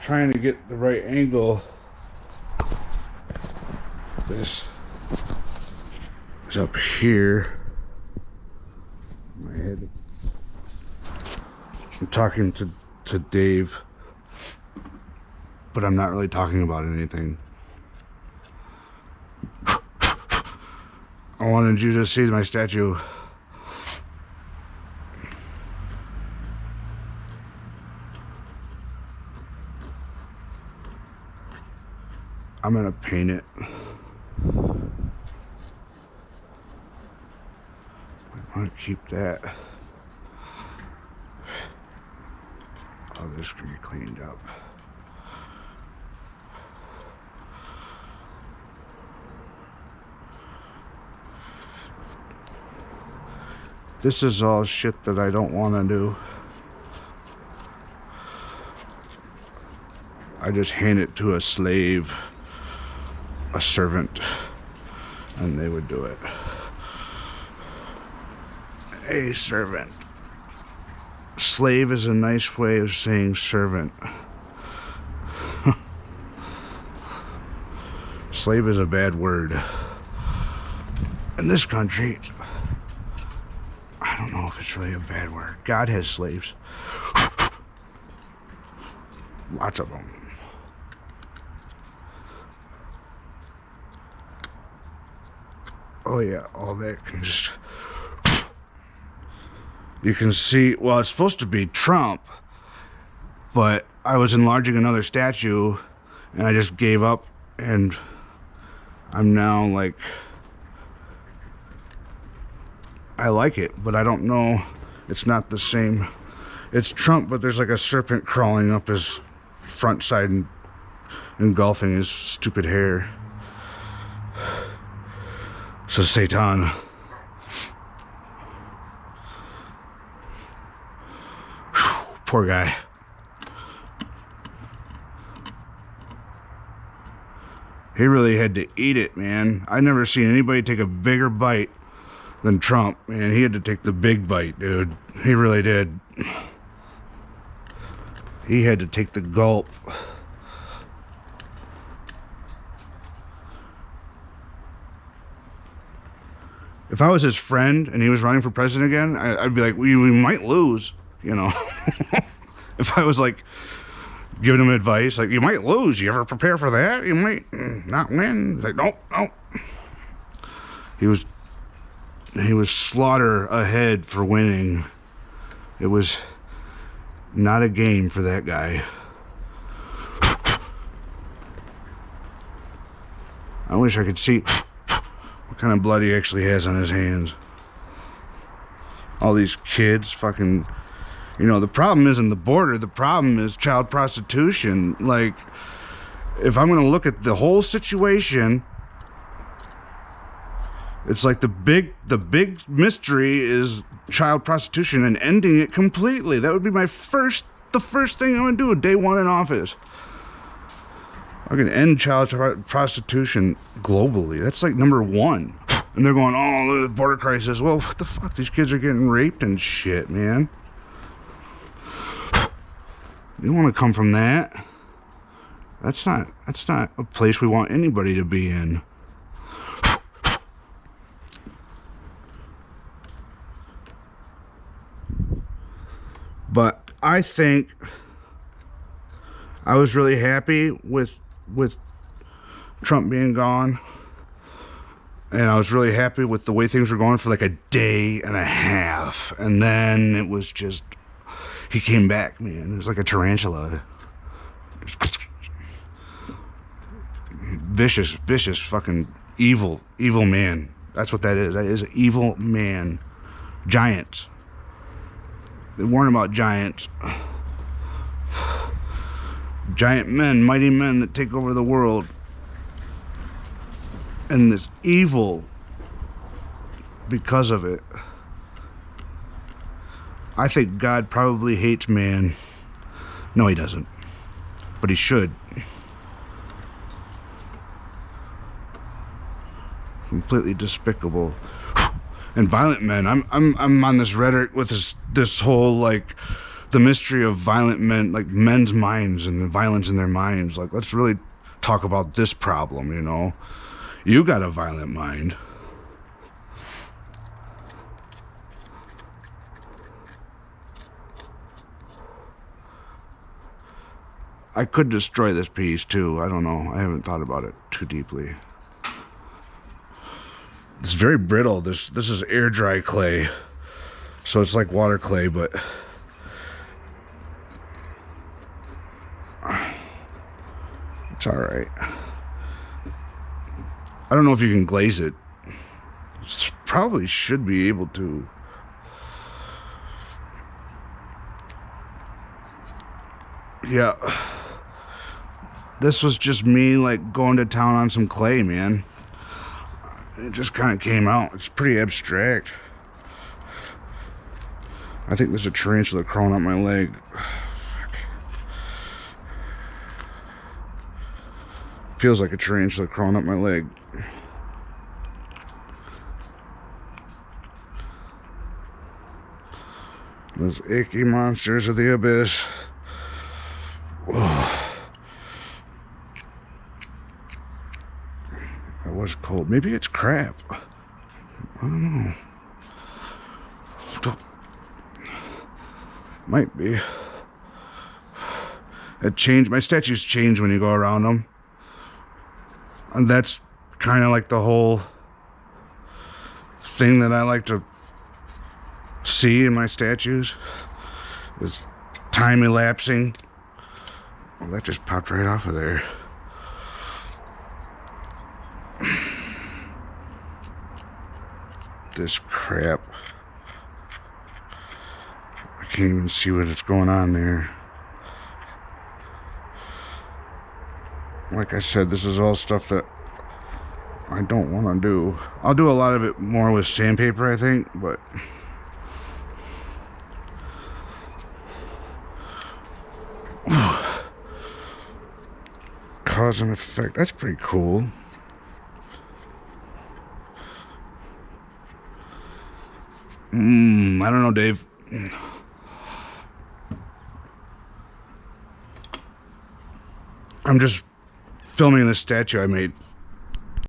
trying to get the right angle. This is up here. My head. I'm talking to Dave, but I'm not really talking about anything. I wanted you to see my statue. I'm gonna paint it. I want to keep that. Oh, this can be cleaned up. This is all shit that I don't want to do. I just hand it to a slave, a servant, and they would do it. A servant. Slave is a nice way of saying servant. Slave is a bad word. In this country, I don't know if it's really a bad word. God has slaves. Lots of them. Oh yeah, all that can just... You can see, well, it's supposed to be Trump, but I was enlarging another statue and I just gave up, and I'm now like, I like it, but I don't know, it's not the same. It's Trump, but there's like a serpent crawling up his front side and engulfing his stupid hair. So Satan. Poor guy. He really had to eat it, man. I never seen anybody take a bigger bite than Trump, man. He had to take the big bite, dude. He really did. He had to take the gulp. If I was his friend and he was running for president again, I'd be like, we might lose, you know. If I was like giving him advice, like, you might lose, you ever prepare for that? You might not win. He's like, nope. He was slaughter ahead for winning. It was not a game for that guy. I wish I could see what kind of blood he actually has on his hands. All these kids fucking, you know, the problem isn't the border, the problem is child prostitution. Like, if I'm going to look at the whole situation, it's like the big mystery is child prostitution and ending it completely. That would be the first thing I'm going to do day one in office. I'm going to end child prostitution globally. That's like number one. And they're going, oh, the border crisis. Well, what the fuck? These kids are getting raped and shit, man. You don't want to come from that. That's not a place we want anybody to be in. But I think I was really happy with Trump being gone. And I was really happy with the way things were going for like a day and a half. And then it was just, he came back, man. It was like a tarantula. Vicious, fucking evil man. That's what that is. That is an evil man. Giants. They warn about giants. Giant men, mighty men that take over the world. And this evil because of it. I think God probably hates man. No, he doesn't. But he should. Completely despicable. And violent men. I'm on this rhetoric with this whole like the mystery of violent men, like men's minds and the violence in their minds. Like, let's really talk about this problem, you know. You got a violent mind. I could destroy this piece too. I don't know. I haven't thought about it too deeply. It's very brittle. This is air dry clay. So it's like water clay, but it's all right. I don't know if you can glaze it. Probably should be able to. Yeah. This was just me like going to town on some clay, man. It just kind of came out. It's pretty abstract. I think there's a tarantula crawling up my leg. Feels like a tarantula crawling up my leg. Those icky monsters of the abyss. Whoa. That was cold. Maybe it's crap. I don't know. Might be. It changed. My statues change when you go around them. And that's kind of like the whole thing that I like to see in my statues. Is time elapsing. Oh, that just popped right off of there. This crap. I can't even see what is going on there. Like I said, this is all stuff that I don't want to do. I'll do a lot of it more with sandpaper, I think, but cause and effect. That's pretty cool. I don't know, Dave. I'm just filming this statue I made.